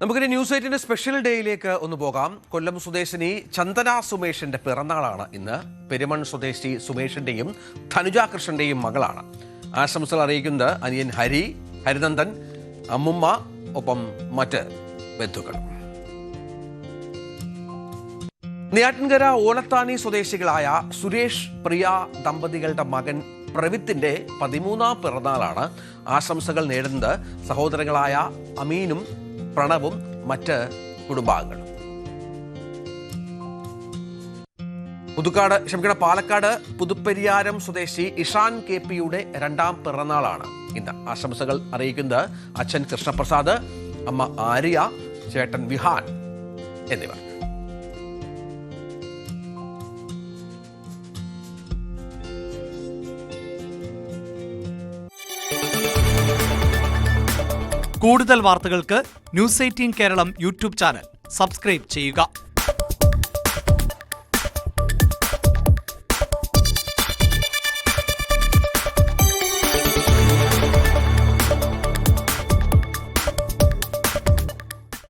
നമുക്കൊരു news 8 special ഡേയിലേക്ക് ഒന്ന് പോകാം. കൊല്ലം സ്വദേശിനി ചന്ദന സുമേഷിന്റെ പിറന്നാളാണ് ഇന്ന്. പെരുമൺ സ്വദേശി സുമേഷിന്റെയും ധനുജ കൃഷ്ണന്റെയും മകളാണ്. ആശംസകൾ അറിയിക്കുന്നത് അനിയൻ ഹരിനന്ദൻ, അമ്മുമ്മ, ഒപ്പം മറ്റ് ബന്ധുക്കളും. നെയ്യാറ്റിൻകര ഓലത്താനി സ്വദേശികളായ സുരേഷ് പ്രിയ ദമ്പതികളുടെ മകൻ പ്രവിത്തിന്റെ 13ാം പിറന്നാളാണ്. ആശംസകൾ നേടുന്നത് സഹോദരങ്ങളായ അമീനും പ്രണവും മറ്റ് കുടുംബാംഗങ്ങളും. പാലക്കാട് പുതുപ്പരിയാരം സ്വദേശി ഇഷാൻ KP-യുടെ 2ാം പിറന്നാളാണ് ഇന്ന്. ആശംസകൾ അറിയിക്കുന്നത് അച്ഛൻ കൃഷ്ണപ്രസാദ്, അമ്മ ആര്യ, ചേട്ടൻ വിഹാൻ എന്നിവർ. കൂടുതൽ വാർത്തകൾക്ക് news 18 Keralam YouTube channel subscribe ചെയ്യുക.